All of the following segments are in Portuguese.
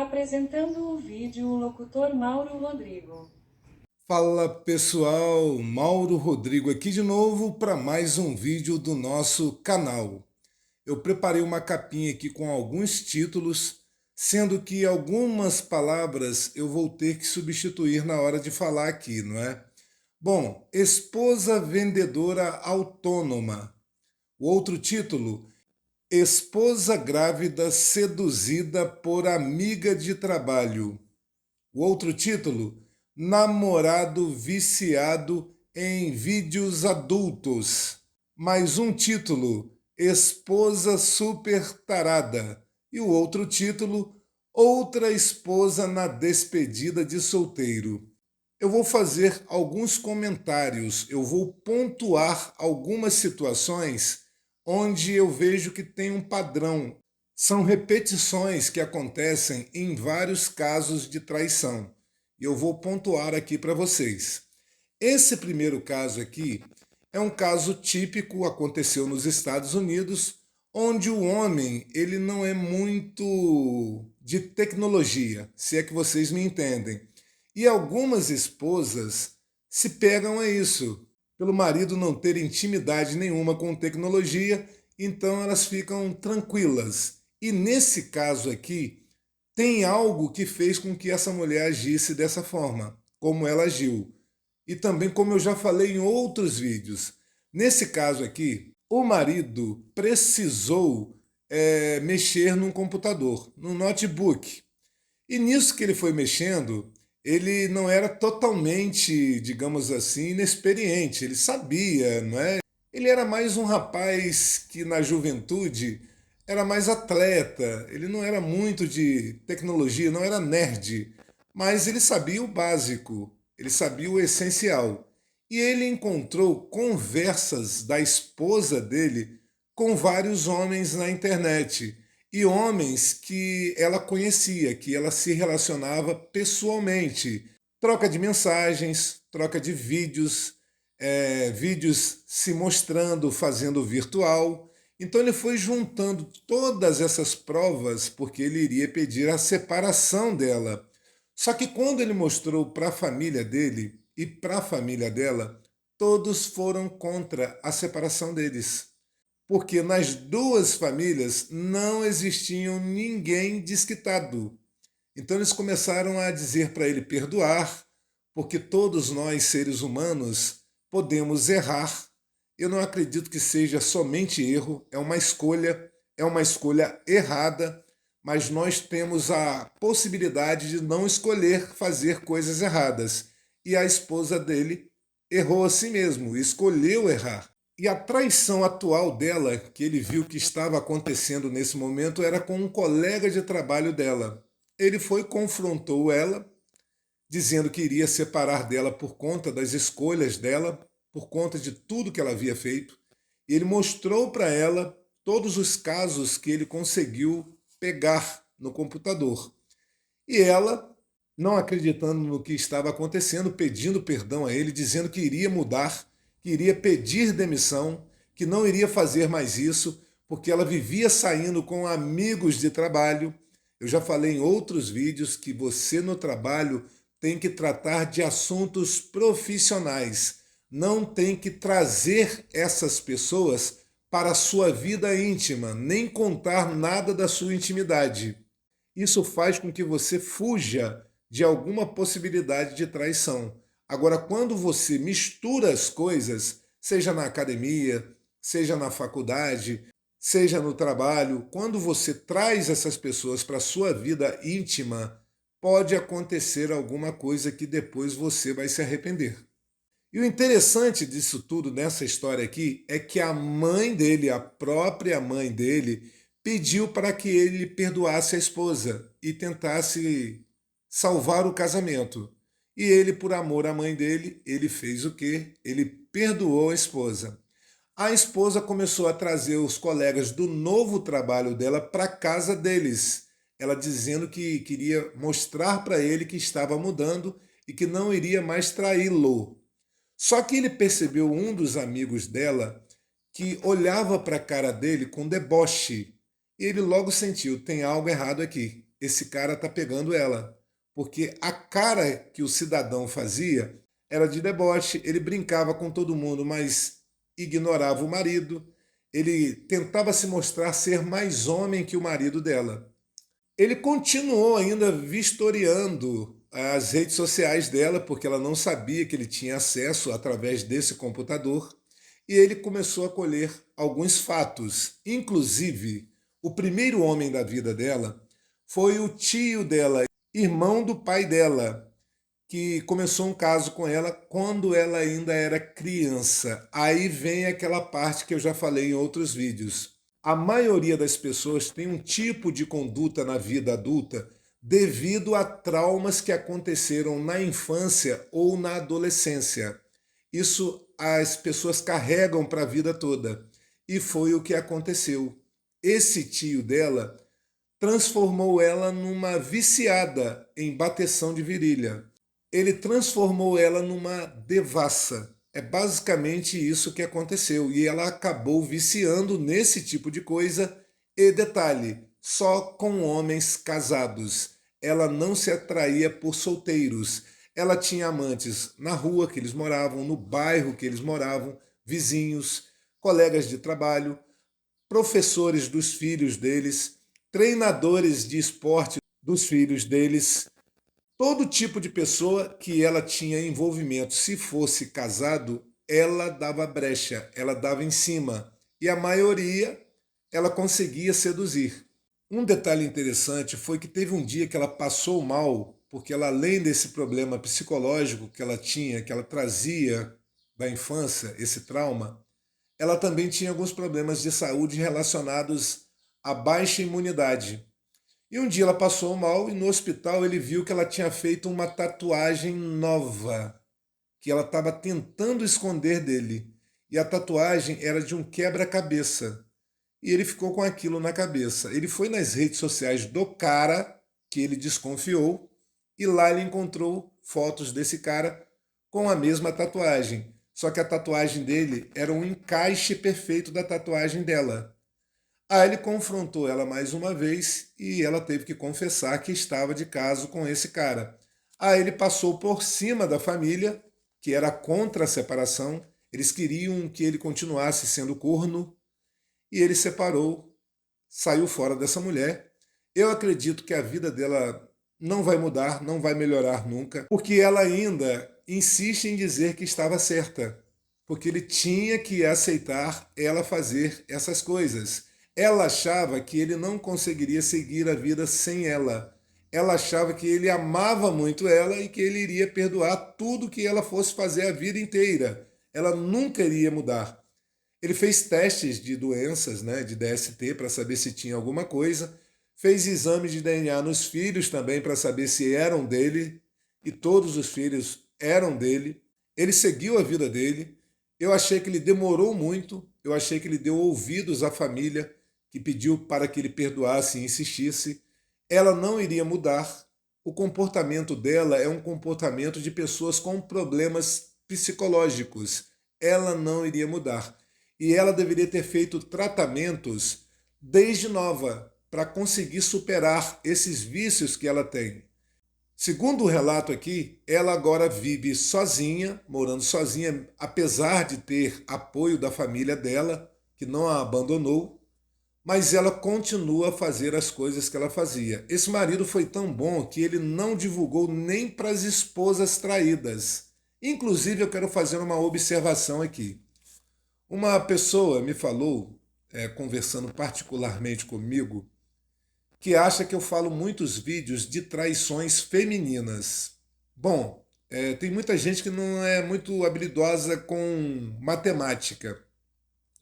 Apresentando o vídeo, o locutor Mauro Rodrigo. Fala pessoal, Mauro Rodrigo aqui de novo para mais um vídeo do nosso canal. Eu preparei uma capinha aqui com alguns títulos, sendo que algumas palavras eu vou ter que substituir na hora de falar aqui, não é? Bom, esposa vendedora autônoma. O outro título, esposa grávida seduzida por amiga de trabalho. O outro título, namorado viciado em vídeos adultos. Mais um título, esposa super tarada. E o outro título, outra esposa na despedida de solteiro. Eu vou fazer alguns comentários, eu vou pontuar algumas situações onde eu vejo que tem um padrão. São repetições que acontecem em vários casos de traição. E eu vou pontuar aqui para vocês. Esse primeiro caso aqui é um caso típico, aconteceu nos Estados Unidos, onde o homem ele não é muito de tecnologia, se é que vocês me entendem. E algumas esposas se pegam a isso, pelo marido não ter intimidade nenhuma com tecnologia, então elas ficam tranquilas. E nesse caso aqui, tem algo que fez com que essa mulher agisse dessa forma, como ela agiu. E também como eu já falei em outros vídeos. Nesse caso aqui, o marido precisou mexer num computador, num notebook. E nisso que ele foi mexendo, ele não era totalmente, digamos assim, inexperiente. Ele sabia, não é? Ele era mais um rapaz que na juventude era mais atleta. Ele não era muito de tecnologia, não era nerd, mas ele sabia o básico, ele sabia o essencial. E ele encontrou conversas da esposa dele com vários homens na internet e homens que ela conhecia, que ela se relacionava pessoalmente. Troca de mensagens, troca de vídeos, vídeos se mostrando, fazendo virtual. Então ele foi juntando todas essas provas porque ele iria pedir a separação dela. Só que quando ele mostrou para a família dele e para a família dela, todos foram contra a separação deles porque nas duas famílias não existiam ninguém desquitado. Então eles começaram a dizer para ele perdoar, porque todos nós, seres humanos, podemos errar. Eu não acredito que seja somente erro, é uma escolha errada, mas nós temos a possibilidade de não escolher fazer coisas erradas. E a esposa dele errou a si mesmo, escolheu errar. E a traição atual dela, que ele viu que estava acontecendo nesse momento, era com um colega de trabalho dela. Ele foi, confrontou ela, dizendo que iria separar dela por conta das escolhas dela, por conta de tudo que ela havia feito. E ele mostrou para ela todos os casos que ele conseguiu pegar no computador. E ela, não acreditando no que estava acontecendo, pedindo perdão a ele, dizendo que iria mudar, que iria pedir demissão, que não iria fazer mais isso, porque ela vivia saindo com amigos de trabalho. Eu já falei em outros vídeos que você no trabalho tem que tratar de assuntos profissionais. Não tem que trazer essas pessoas para a sua vida íntima, nem contar nada da sua intimidade. Isso faz com que você fuja de alguma possibilidade de traição. Agora, quando você mistura as coisas, seja na academia, seja na faculdade, seja no trabalho, quando você traz essas pessoas para a sua vida íntima, pode acontecer alguma coisa que depois você vai se arrepender. E o interessante disso tudo, nessa história aqui, é que a mãe dele, a própria mãe dele, pediu para que ele perdoasse a esposa e tentasse salvar o casamento. E ele, por amor à mãe dele, ele fez o quê? Ele perdoou a esposa. A esposa começou a trazer os colegas do novo trabalho dela para casa deles. Ela dizendo que queria mostrar para ele que estava mudando e que não iria mais traí-lo. Só que ele percebeu um dos amigos dela que olhava para a cara dele com deboche. E ele logo sentiu, tem algo errado aqui. esse cara tá pegando ela. Porque a cara que o cidadão fazia era de deboche, ele brincava com todo mundo, mas ignorava o marido, ele tentava se mostrar ser mais homem que o marido dela. Ele continuou ainda vistoriando as redes sociais dela, porque ela não sabia que ele tinha acesso através desse computador, e ele começou a colher alguns fatos. Inclusive, o primeiro homem da vida dela foi o tio dela, irmão do pai dela, que começou um caso com ela quando ela ainda era criança. Aí vem aquela parte que eu já falei em outros vídeos. A maioria das pessoas tem um tipo de conduta na vida adulta devido a traumas que aconteceram na infância ou na adolescência. Isso as pessoas carregam para a vida toda. E foi o que aconteceu. Esse tio dela transformou ela numa viciada em bateção de virilha. Ele transformou ela numa devassa. É basicamente isso que aconteceu. E ela acabou viciando nesse tipo de coisa. E detalhe, só com homens casados. Ela não se atraía por solteiros. Ela tinha amantes na rua que eles moravam, no bairro que eles moravam, vizinhos, colegas de trabalho, professores dos filhos deles, treinadores de esporte dos filhos deles, todo tipo de pessoa que ela tinha envolvimento. Se fosse casado, ela dava brecha, ela dava em cima. E a maioria ela conseguia seduzir. Um detalhe interessante foi que teve um dia que ela passou mal, porque ela, além desse problema psicológico que ela tinha, que ela trazia da infância, esse trauma, ela também tinha alguns problemas de saúde relacionados à baixa imunidade. E um dia ela passou mal e no hospital ele viu que ela tinha feito uma tatuagem nova, que ela estava tentando esconder dele. E a tatuagem era de um quebra-cabeça. E ele ficou com aquilo na cabeça. Ele foi nas redes sociais do cara, que ele desconfiou, e lá ele encontrou fotos desse cara com a mesma tatuagem. Só que a tatuagem dele era um encaixe perfeito da tatuagem dela. Aí ele confrontou ela mais uma vez e ela teve que confessar que estava de caso com esse cara. Aí ele passou por cima da família, que era contra a separação, eles queriam que ele continuasse sendo corno, e ele separou, saiu fora dessa mulher. Eu acredito que a vida dela não vai mudar, não vai melhorar nunca, porque ela ainda insiste em dizer que estava certa, porque ele tinha que aceitar ela fazer essas coisas. Ela achava que ele não conseguiria seguir a vida sem ela. Ela achava que ele amava muito ela e que ele iria perdoar tudo que ela fosse fazer a vida inteira. Ela nunca iria mudar. Ele fez testes de doenças, né, de DST, para saber se tinha alguma coisa. Fez exame de DNA nos filhos também para saber se eram dele. E todos os filhos eram dele. Ele seguiu a vida dele. Eu achei que ele demorou muito. Eu achei que ele deu ouvidos à família, que pediu para que ele perdoasse e insistisse. Ela não iria mudar. O comportamento dela é um comportamento de pessoas com problemas psicológicos. Ela não iria mudar. E ela deveria ter feito tratamentos desde nova para conseguir superar esses vícios que ela tem. Segundo o relato aqui, ela agora vive sozinha, morando sozinha, apesar de ter apoio da família dela, que não a abandonou, mas ela continua a fazer as coisas que ela fazia. Esse marido foi tão bom que ele não divulgou nem para as esposas traídas. Inclusive, eu quero fazer uma observação aqui. Uma pessoa me falou, conversando particularmente comigo, que acha que eu falo muitos vídeos de traições femininas. Bom, tem muita gente que não é muito habilidosa com matemática,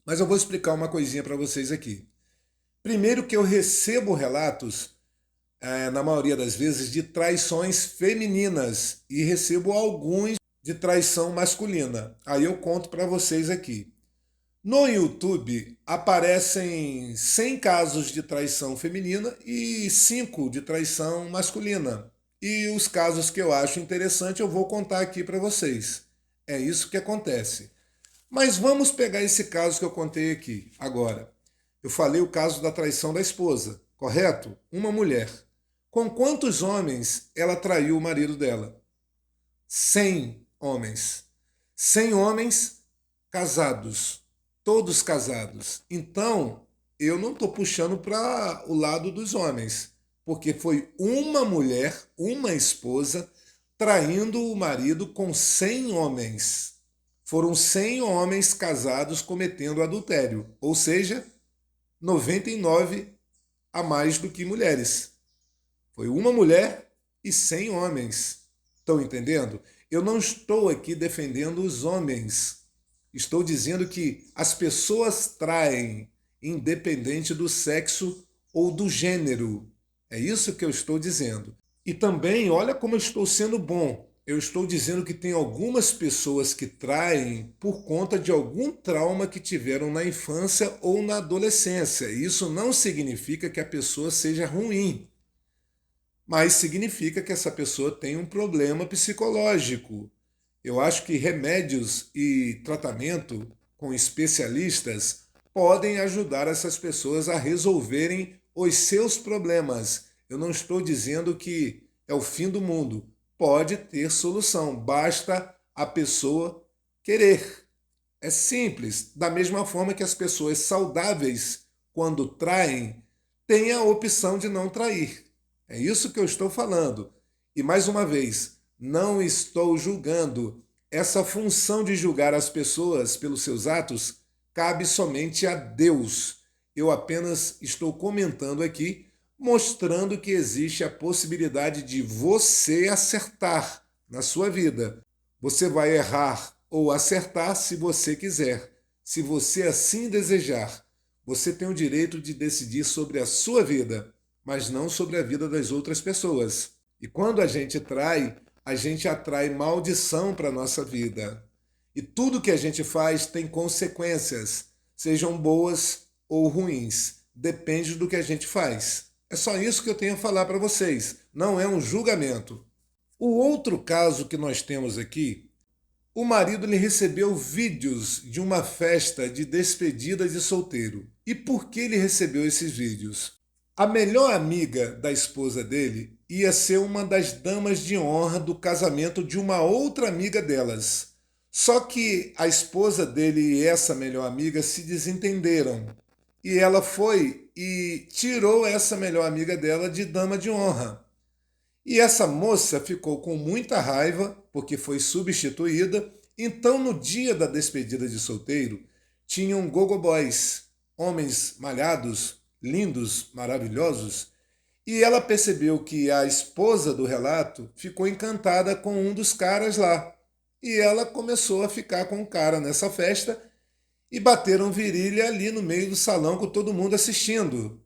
mas eu vou explicar uma coisinha para vocês aqui. Primeiro que eu recebo relatos, na maioria das vezes, de traições femininas e recebo alguns de traição masculina. Aí eu conto para vocês aqui. No YouTube aparecem 100 casos de traição feminina e 5 de traição masculina. E os casos que eu acho interessante eu vou contar aqui para vocês. É isso que acontece. Mas vamos pegar esse caso que eu contei aqui agora. Eu falei o caso da traição da esposa, correto? Uma mulher Com quantos homens ela traiu o marido dela? 100 homens. 100 homens casados, todos casados. Então, eu não estou puxando para o lado dos homens, porque foi uma mulher, uma esposa, traindo o marido com 100 homens. Foram 100 homens casados cometendo adultério, ou seja, 99 a mais do que mulheres. Foi uma mulher e 100 homens. Estão entendendo? Eu não estou aqui defendendo os homens. Estou dizendo que as pessoas traem, independente do sexo ou do gênero. É isso que eu estou dizendo. E também, olha como eu estou sendo bom. Eu estou dizendo que tem algumas pessoas que traem por conta de algum trauma que tiveram na infância ou na adolescência. Isso não significa que a pessoa seja ruim, mas significa que essa pessoa tem um problema psicológico. Eu acho que remédios e tratamento com especialistas podem ajudar essas pessoas a resolverem os seus problemas. Eu não estou dizendo que é o fim do mundo. Pode ter solução, basta a pessoa querer. É simples, da mesma forma que as pessoas saudáveis, quando traem, têm a opção de não trair. É isso que eu estou falando. E mais uma vez, não estou julgando. Essa função de julgar as pessoas pelos seus atos cabe somente a Deus. Eu apenas estou comentando aqui, mostrando que existe a possibilidade de você acertar na sua vida. Você vai errar ou acertar se você quiser. Se você assim desejar, você tem o direito de decidir sobre a sua vida, mas não sobre a vida das outras pessoas. E quando a gente atrai maldição para a nossa vida. E tudo que a gente faz tem consequências, sejam boas ou ruins. Depende do que a gente faz. É só isso que eu tenho a falar para vocês. Não é um julgamento. O outro caso que nós temos aqui, o marido lhe recebeu vídeos de uma festa de despedida de solteiro. E por que ele recebeu esses vídeos? A melhor amiga da esposa dele ia ser uma das damas de honra do casamento de uma outra amiga delas. Só que a esposa dele e essa melhor amiga se desentenderam. E ela foi e tirou essa melhor amiga dela de dama de honra. E essa moça ficou com muita raiva porque foi substituída. Então, no dia da despedida de solteiro, tinham gogo boys, homens malhados, lindos, maravilhosos, e ela percebeu que a esposa do relato ficou encantada com um dos caras lá. E ela começou a ficar com o cara nessa festa e bateram virilha ali no meio do salão com todo mundo assistindo.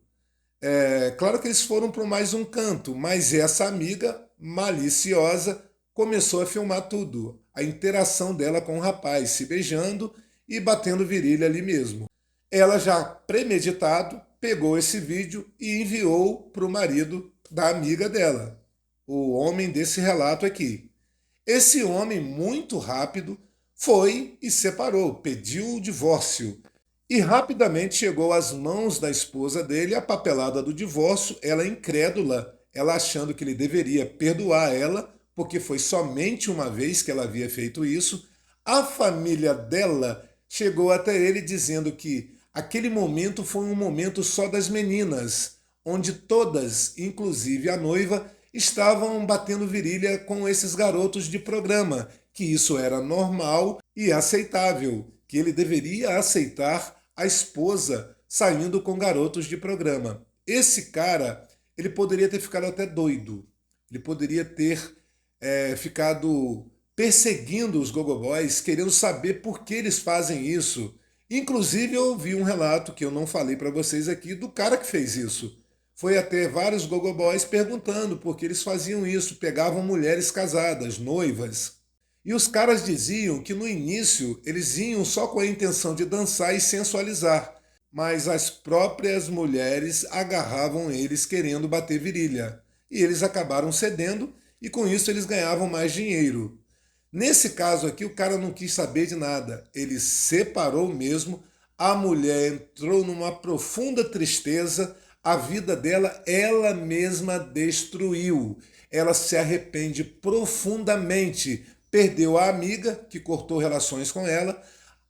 Claro que eles foram para mais um canto, mas essa amiga maliciosa começou a filmar tudo. A interação dela com o rapaz, se beijando e batendo virilha ali mesmo. Ela já premeditado pegou esse vídeo e enviou para o marido da amiga dela, o homem desse relato aqui. Esse homem, muito rápido, foi e separou, pediu o divórcio. E rapidamente chegou às mãos da esposa dele a papelada do divórcio, ela incrédula, ela achando que ele deveria perdoar ela, porque foi somente uma vez que ela havia feito isso. A família dela chegou até ele dizendo que aquele momento foi um momento só das meninas, onde todas, inclusive a noiva, estavam batendo virilha com esses garotos de programa, que isso era normal e aceitável, que ele deveria aceitar a esposa saindo com garotos de programa. Esse cara, ele poderia ter ficado até doido, ele poderia ter ficado perseguindo os gogoboys, querendo saber por que eles fazem isso. Inclusive, eu ouvi um relato que eu não falei para vocês aqui do cara que fez isso. Foi até vários gogoboys perguntando por que eles faziam isso, pegavam mulheres casadas, noivas. E os caras diziam que no início eles iam só com a intenção de dançar e sensualizar, mas as próprias mulheres agarravam eles querendo bater virilha. E eles acabaram cedendo e com isso eles ganhavam mais dinheiro. Nesse caso aqui, o cara não quis saber de nada. Ele separou mesmo. A mulher entrou numa profunda tristeza. A vida dela, ela mesma destruiu. Ela se arrepende profundamente. Perdeu a amiga que cortou relações com ela.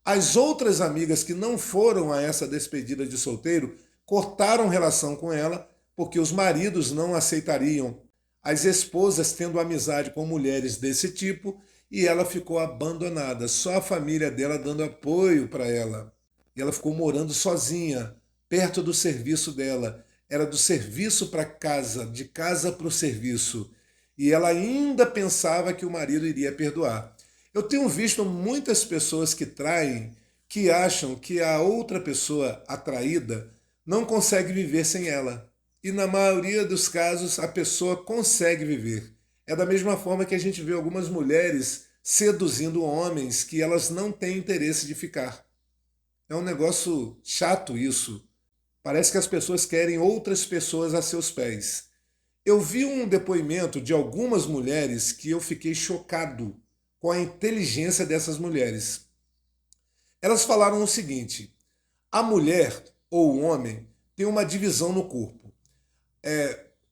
As outras amigas que não foram a essa despedida de solteiro cortaram relação com ela porque os maridos não aceitariam as esposas tendo amizade com mulheres desse tipo e ela ficou abandonada, só a família dela dando apoio para ela. E ela ficou morando sozinha, perto do serviço dela. Era do serviço para casa, de casa para o serviço. E ela ainda pensava que o marido iria perdoar. Eu tenho visto muitas pessoas que traem, que acham que a outra pessoa atraída não consegue viver sem ela. E na maioria dos casos a pessoa consegue viver. É da mesma forma que a gente vê algumas mulheres seduzindo homens que elas não têm interesse de ficar. É um negócio chato isso. Parece que as pessoas querem outras pessoas a seus pés. Eu vi um depoimento de algumas mulheres que eu fiquei chocado com a inteligência dessas mulheres. Elas falaram o seguinte: a mulher ou o homem tem uma divisão no corpo.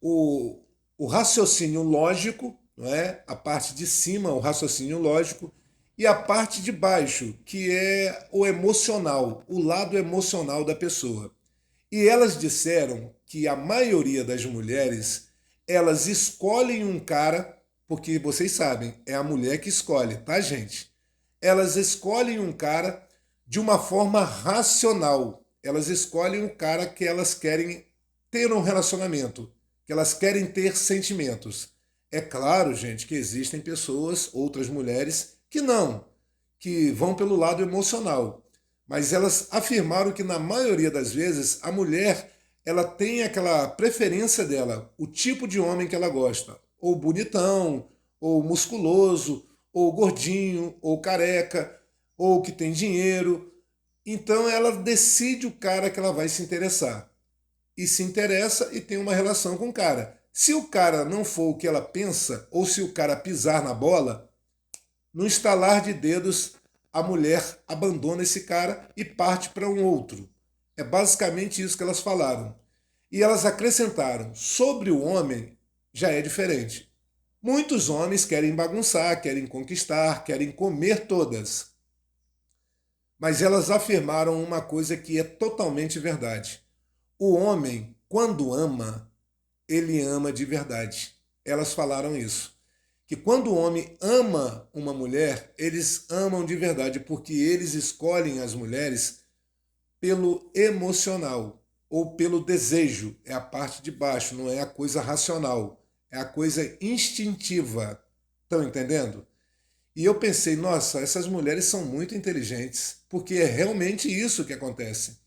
O raciocínio lógico, não é? A parte de cima, o raciocínio lógico, e a parte de baixo, que é o emocional, o lado emocional da pessoa. E elas disseram que a maioria das mulheres, elas escolhem um cara, porque vocês sabem, é a mulher que escolhe, tá, gente? Elas escolhem um cara de uma forma racional. Elas escolhem um cara que elas querem ter um relacionamento, que elas querem ter sentimentos. É claro, gente, que existem pessoas, outras mulheres, que não, que vão pelo lado emocional. Mas elas afirmaram que na maioria das vezes a mulher ela tem aquela preferência dela, o tipo de homem que ela gosta, ou bonitão, ou musculoso, ou gordinho, ou careca, ou que tem dinheiro. Então ela decide o cara que ela vai se interessar. E se interessa e tem uma relação com o cara. Se o cara não for o que ela pensa, ou se o cara pisar na bola, no estalar de dedos, a mulher abandona esse cara e parte para um outro. É basicamente isso que elas falaram. E elas acrescentaram, sobre o homem, já é diferente. Muitos homens querem bagunçar, querem conquistar, querem comer todas. Mas elas afirmaram uma coisa que é totalmente verdade. O homem, quando ama, ele ama de verdade. Elas falaram isso. Que quando o homem ama uma mulher, eles amam de verdade, porque eles escolhem as mulheres pelo emocional ou pelo desejo. É a parte de baixo, não é a coisa racional. É a coisa instintiva. Estão entendendo? E eu pensei, nossa, essas mulheres são muito inteligentes, porque é realmente isso que acontece.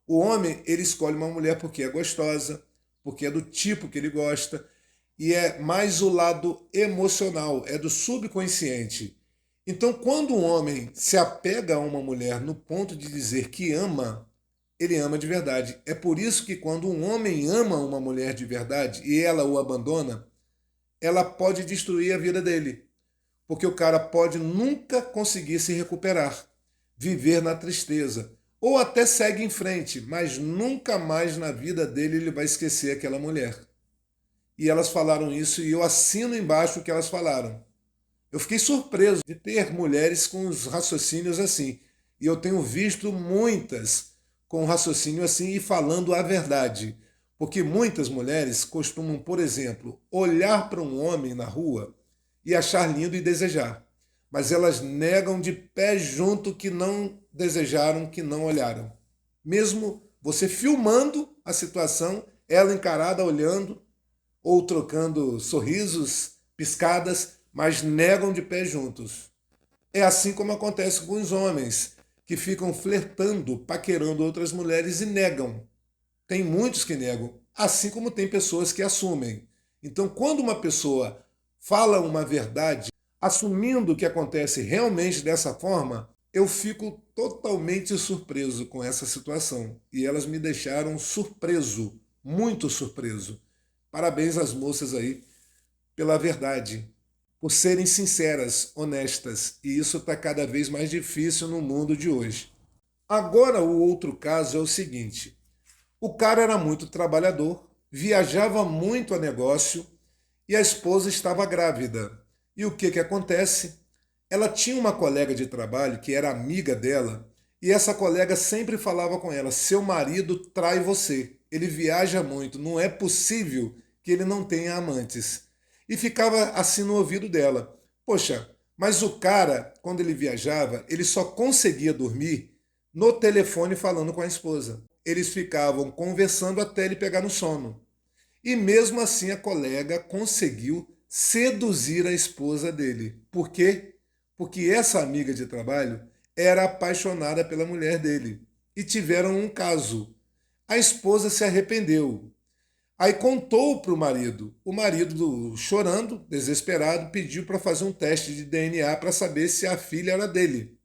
O homem, ele escolhe uma mulher porque é gostosa, porque é do tipo que ele gosta, e é mais o lado emocional, é do subconsciente. Então, quando um homem se apega a uma mulher no ponto de dizer que ama, ele ama de verdade. É por isso que quando um homem ama uma mulher de verdade e ela o abandona, ela pode destruir a vida dele. Porque o cara pode nunca conseguir se recuperar, viver na tristeza, ou até segue em frente, mas nunca mais na vida dele ele vai esquecer aquela mulher. E elas falaram isso e eu assino embaixo o que elas falaram. Eu fiquei surpreso de ter mulheres com os raciocínios assim. E eu tenho visto muitas com raciocínio assim e falando a verdade. Porque muitas mulheres costumam, por exemplo, olhar para um homem na rua e achar lindo e desejar. Mas elas negam de pé junto que não desejaram, que não olharam. Mesmo você filmando a situação, ela encarada, olhando, ou trocando sorrisos, piscadas, mas negam de pé juntos. É assim como acontece com os homens, que ficam flertando, paquerando outras mulheres e negam. Tem muitos que negam, assim como tem pessoas que assumem. Então, quando uma pessoa fala uma verdade, assumindo que acontece realmente dessa forma, eu fico totalmente surpreso com essa situação. E elas me deixaram surpreso, muito surpreso. Parabéns às moças aí pela verdade, por serem sinceras, honestas. E isso está cada vez mais difícil no mundo de hoje. Agora, o outro caso é o seguinte. O cara era muito trabalhador, viajava muito a negócio e a esposa estava grávida. E o que acontece? Ela tinha uma colega de trabalho que era amiga dela, e essa colega sempre falava com ela: seu marido trai você, ele viaja muito, não é possível que ele não tenha amantes. E ficava assim no ouvido dela: poxa, mas o cara, quando ele viajava, ele só conseguia dormir no telefone falando com a esposa. Eles ficavam conversando até ele pegar no sono. E mesmo assim a colega conseguiu seduzir a esposa dele. Por quê? Porque essa amiga de trabalho era apaixonada pela mulher dele e tiveram um caso. A esposa se arrependeu. Aí contou para o marido. O marido, chorando, desesperado, pediu para fazer um teste de DNA para saber se a filha era dele.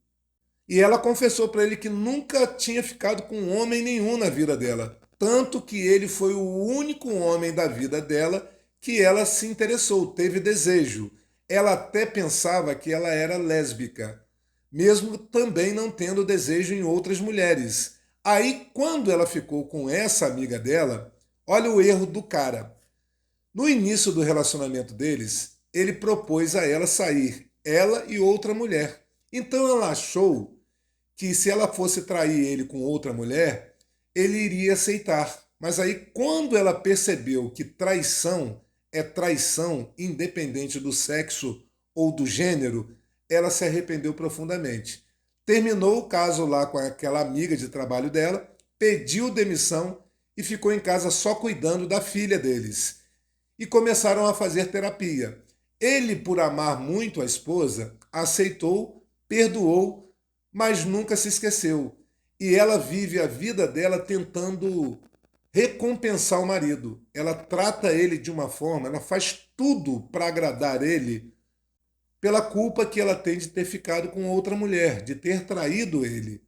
E ela confessou para ele que nunca tinha ficado com homem nenhum na vida dela. Tanto que ele foi o único homem da vida dela que ela se interessou, teve desejo. Ela até pensava que ela era lésbica, mesmo também não tendo desejo em outras mulheres. Aí, quando ela ficou com essa amiga dela, olha o erro do cara. No início do relacionamento deles, ele propôs a ela sair, ela e outra mulher. Então ela achou que se ela fosse trair ele com outra mulher, ele iria aceitar. Mas aí, quando ela percebeu que traição é traição, independente do sexo ou do gênero, ela se arrependeu profundamente. Terminou o caso lá com aquela amiga de trabalho dela, pediu demissão e ficou em casa só cuidando da filha deles. E começaram a fazer terapia. Ele, por amar muito a esposa, aceitou, perdoou, mas nunca se esqueceu. E ela vive a vida dela tentando recompensar o marido. Ela trata ele de uma forma, ela faz tudo para agradar ele pela culpa que ela tem de ter ficado com outra mulher, de ter traído ele.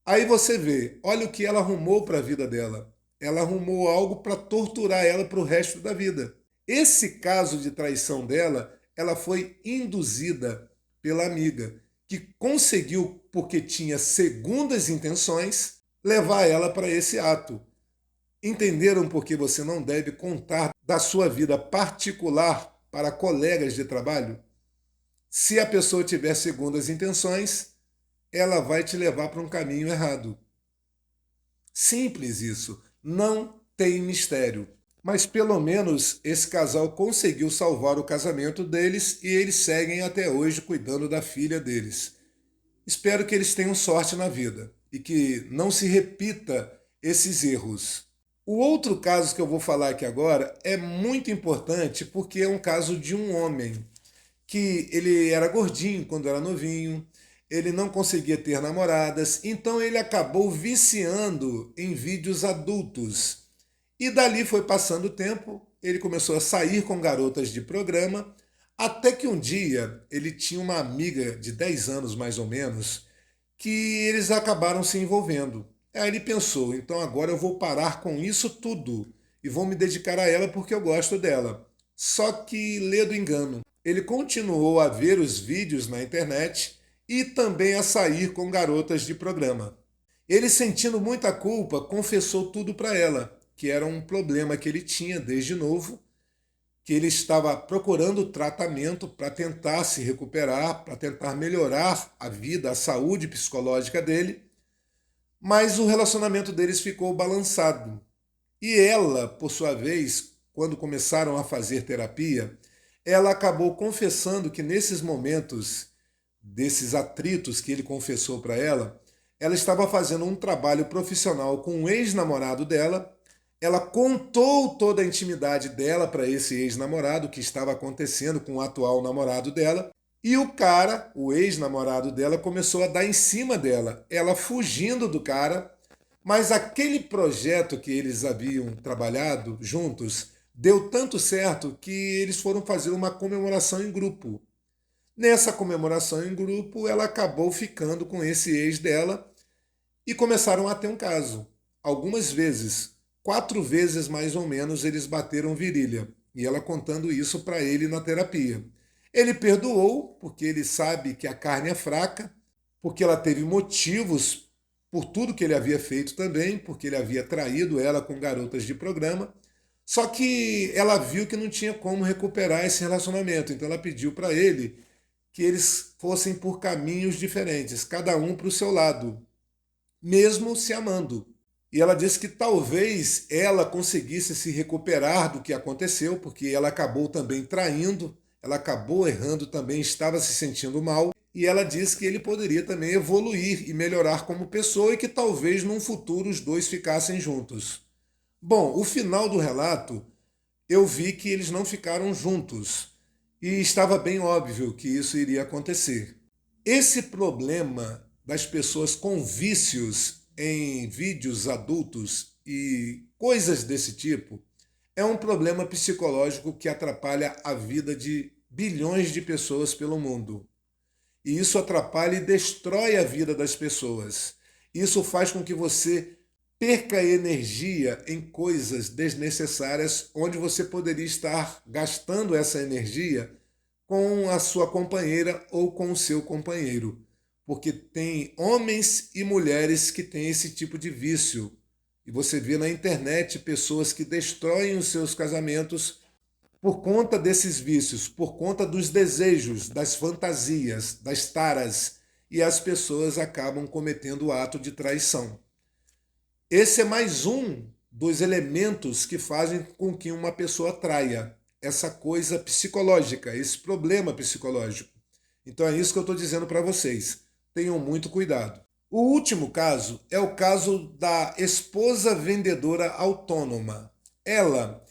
Aí você vê, olha o que ela arrumou para a vida dela. Ela arrumou algo para torturar ela para o resto da vida. Esse caso de traição dela, ela foi induzida pela amiga, que conseguiu, porque tinha segundas intenções, levar ela para esse ato. Entenderam por que você não deve contar da sua vida particular para colegas de trabalho? Se a pessoa tiver segundas intenções, ela vai te levar para um caminho errado. Simples isso, não tem mistério. Mas pelo menos esse casal conseguiu salvar o casamento deles e eles seguem até hoje cuidando da filha deles. Espero que eles tenham sorte na vida e que não se repita esses erros. O outro caso que eu vou falar aqui agora é muito importante porque é um caso de um homem que ele era gordinho quando era novinho, ele não conseguia ter namoradas, então ele acabou viciando em vídeos adultos. E dali foi passando o tempo, ele começou a sair com garotas de programa, até que um dia ele tinha uma amiga de 10 anos mais ou menos, que eles acabaram se envolvendo. Aí ele pensou, então agora eu vou parar com isso tudo e vou me dedicar a ela porque eu gosto dela. Só que lê do engano. Ele continuou a ver os vídeos na internet e também a sair com garotas de programa. Ele, sentindo muita culpa, confessou tudo para ela, que era um problema que ele tinha desde novo, que ele estava procurando tratamento para tentar se recuperar, para tentar melhorar a vida, a saúde psicológica dele, mas o relacionamento deles ficou balançado. E ela, por sua vez, quando começaram a fazer terapia, ela acabou confessando que nesses momentos, desses atritos que ele confessou para ela estava fazendo um trabalho profissional com um ex-namorado dela. Ela contou toda a intimidade dela para esse ex-namorado, que estava acontecendo com o atual namorado dela. E o cara, o ex-namorado dela, começou a dar em cima dela. Ela fugindo do cara, mas aquele projeto que eles haviam trabalhado juntos deu tanto certo que eles foram fazer uma comemoração em grupo. Nessa comemoração em grupo, ela acabou ficando com esse ex dela e começaram a ter um caso. Algumas vezes, 4 vezes mais ou menos, eles bateram virilha. E ela contando isso para ele na terapia. Ele perdoou, porque ele sabe que a carne é fraca, porque ela teve motivos por tudo que ele havia feito também, porque ele havia traído ela com garotas de programa. Só que ela viu que não tinha como recuperar esse relacionamento, então ela pediu para ele que eles fossem por caminhos diferentes, cada um para o seu lado, mesmo se amando. E ela disse que talvez ela conseguisse se recuperar do que aconteceu, porque ela acabou também traindo, ela acabou errando também, estava se sentindo mal. E ela disse que ele poderia também evoluir e melhorar como pessoa e que talvez num futuro os dois ficassem juntos. Bom, o final do relato, eu vi que eles não ficaram juntos. E estava bem óbvio que isso iria acontecer. Esse problema das pessoas com vícios em vídeos adultos e coisas desse tipo é um problema psicológico que atrapalha a vida de bilhões de pessoas pelo mundo. E isso atrapalha e destrói a vida das pessoas. Isso faz com que você perca energia em coisas desnecessárias, onde você poderia estar gastando essa energia com a sua companheira ou com o seu companheiro. Porque tem homens e mulheres que têm esse tipo de vício. E você vê na internet pessoas que destroem os seus casamentos por conta desses vícios, por conta dos desejos, das fantasias, das taras, e as pessoas acabam cometendo o ato de traição. Esse é mais um dos elementos que fazem com que uma pessoa traia, essa coisa psicológica, esse problema psicológico. Então é isso que eu estou dizendo para vocês. Tenham muito cuidado. O último caso é o caso da esposa vendedora autônoma. Ela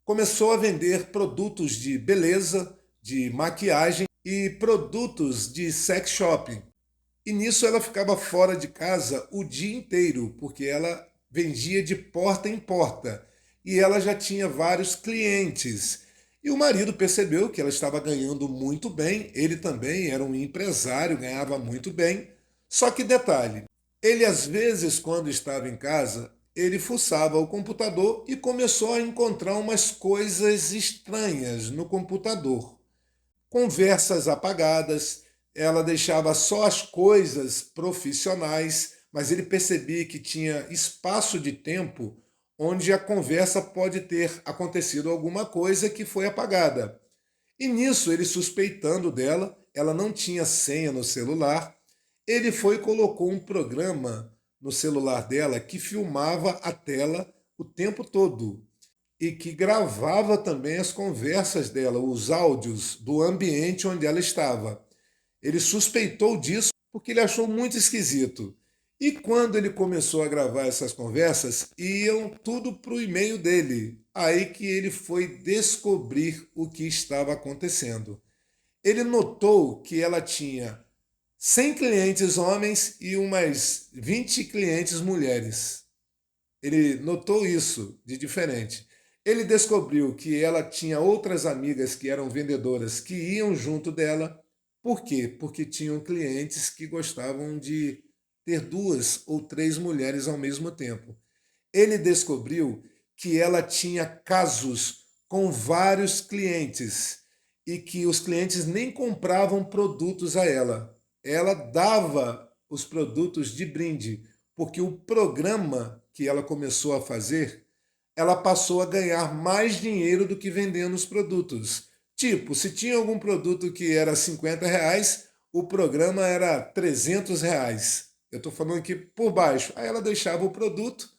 começou a vender produtos de beleza, de maquiagem e produtos de sex shopping. E nisso ela ficava fora de casa o dia inteiro, porque ela vendia de porta em porta. E ela já tinha vários clientes. E o marido percebeu que ela estava ganhando muito bem, ele também era um empresário, ganhava muito bem. Só que detalhe, ele às vezes, quando estava em casa, ele fuçava o computador e começou a encontrar umas coisas estranhas no computador. Conversas apagadas, ela deixava só as coisas profissionais, mas ele percebia que tinha espaço de tempo onde a conversa pode ter acontecido alguma coisa que foi apagada. E nisso, ele suspeitando dela, ela não tinha senha no celular, ele foi e colocou um programa no celular dela que filmava a tela o tempo todo e que gravava também as conversas dela, os áudios do ambiente onde ela estava. Ele suspeitou disso porque ele achou muito esquisito. E quando ele começou a gravar essas conversas, iam tudo para o e-mail dele. Aí que ele foi descobrir o que estava acontecendo. Ele notou que ela tinha 100 clientes homens e umas 20 clientes mulheres. Ele notou isso de diferente. Ele descobriu que ela tinha outras amigas que eram vendedoras que iam junto dela. Por quê? Porque tinham clientes que gostavam de ter 2 ou 3 mulheres ao mesmo tempo. Ele descobriu que ela tinha casos com vários clientes e que os clientes nem compravam produtos a ela. Ela dava os produtos de brinde, porque o programa que ela começou a fazer, ela passou a ganhar mais dinheiro do que vendendo os produtos. Tipo, se tinha algum produto que era R$ 50, o programa era R$ 300. Eu estou falando aqui por baixo. Aí ela deixava o produto,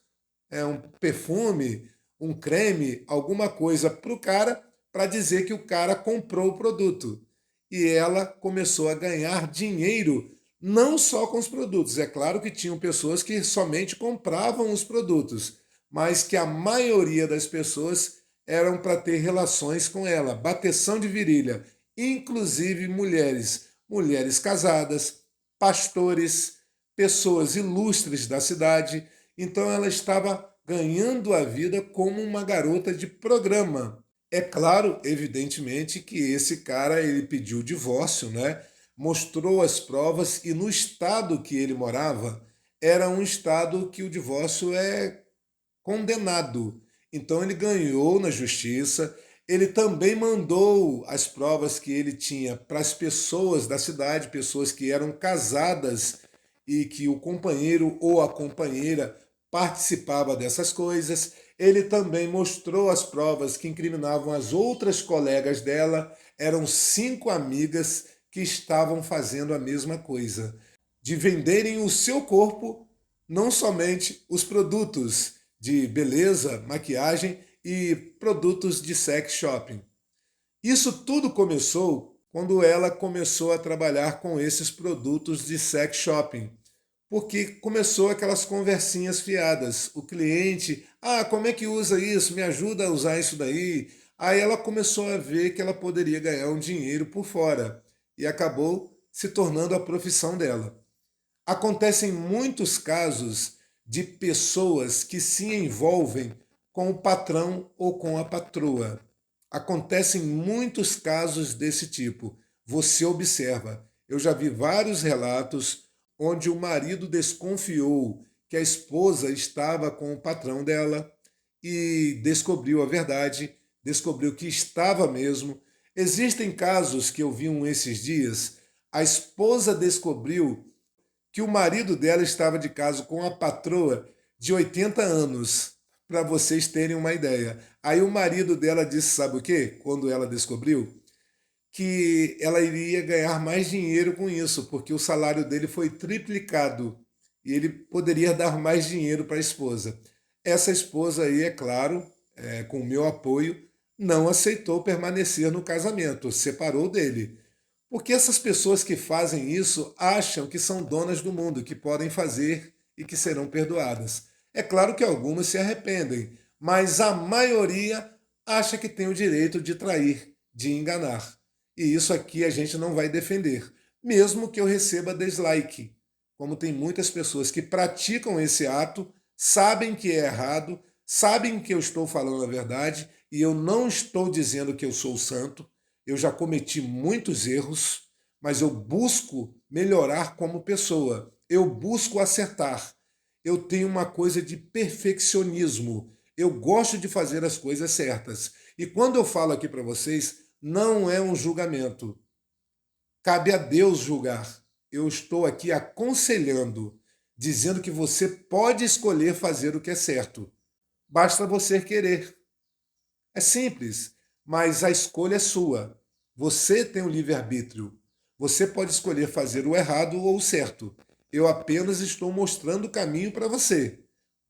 um perfume, um creme, alguma coisa para o cara, para dizer que o cara comprou o produto. E ela começou a ganhar dinheiro não só com os produtos. É claro que tinham pessoas que somente compravam os produtos, mas que a maioria das pessoas eram para ter relações com ela, bateção de virilha, inclusive mulheres, mulheres casadas, pastores, pessoas ilustres da cidade. Então ela estava ganhando a vida como uma garota de programa. É claro, evidentemente, que esse cara ele pediu o divórcio, né? Mostrou as provas e no estado que ele morava era um estado que o divórcio é condenado. Então ele ganhou na justiça. Ele também mandou as provas que ele tinha para as pessoas da cidade, pessoas que eram casadas e que o companheiro ou a companheira participava dessas coisas. Ele também mostrou as provas que incriminavam as outras colegas dela. Eram 5 amigas que estavam fazendo a mesma coisa, de venderem o seu corpo, não somente os produtos de beleza, maquiagem e produtos de sex shopping. Isso tudo começou quando ela começou a trabalhar com esses produtos de sex shopping, porque começou aquelas conversinhas fiadas. O cliente, como é que usa isso? Me ajuda a usar isso daí. Aí ela começou a ver que ela poderia ganhar um dinheiro por fora e acabou se tornando a profissão dela. Acontecem muitos casos de pessoas que se envolvem com o patrão ou com a patroa. Acontecem muitos casos desse tipo. Você observa. Eu já vi vários relatos onde o marido desconfiou que a esposa estava com o patrão dela e descobriu a verdade, descobriu que estava mesmo. Existem casos que eu vi esses dias, a esposa descobriu que o marido dela estava de caso com a patroa de 80 anos, para vocês terem uma ideia. Aí o marido dela disse, sabe o quê? Quando ela descobriu, que ela iria ganhar mais dinheiro com isso, porque o salário dele foi triplicado e ele poderia dar mais dinheiro para a esposa. Essa esposa aí, é claro, com o meu apoio, não aceitou permanecer no casamento, separou dele. Porque essas pessoas que fazem isso acham que são donas do mundo, que podem fazer e que serão perdoadas. É claro que algumas se arrependem, mas a maioria acha que tem o direito de trair, de enganar. E isso aqui a gente não vai defender, mesmo que eu receba dislike. Como tem muitas pessoas que praticam esse ato, sabem que é errado, sabem que eu estou falando a verdade e eu não estou dizendo que eu sou santo. Eu já cometi muitos erros, mas eu busco melhorar como pessoa. Eu busco acertar. Eu tenho uma coisa de perfeccionismo. Eu gosto de fazer as coisas certas. E quando eu falo aqui para vocês, não é um julgamento. Cabe a Deus julgar. Eu estou aqui aconselhando, dizendo que você pode escolher fazer o que é certo. Basta você querer. É simples, mas a escolha é sua. Você tem o livre-arbítrio. Você pode escolher fazer o errado ou o certo. Eu apenas estou mostrando o caminho para você.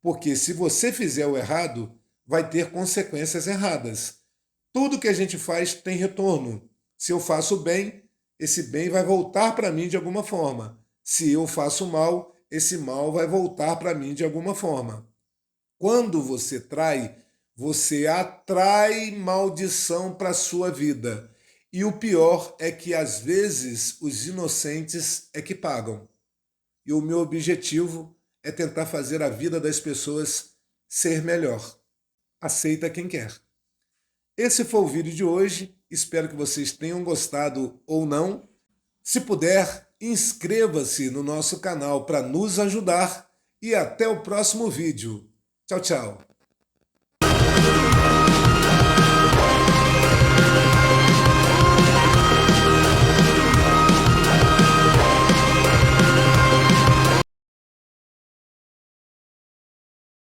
Porque se você fizer o errado, vai ter consequências erradas. Tudo que a gente faz tem retorno. Se eu faço bem, esse bem vai voltar para mim de alguma forma. Se eu faço mal, esse mal vai voltar para mim de alguma forma. Quando você trai, você atrai maldição para a sua vida. E o pior é que, às vezes, os inocentes é que pagam. E o meu objetivo é tentar fazer a vida das pessoas ser melhor. Aceita quem quer. Esse foi o vídeo de hoje. Espero que vocês tenham gostado ou não. Se puder, inscreva-se no nosso canal para nos ajudar. E até o próximo vídeo. Tchau, tchau.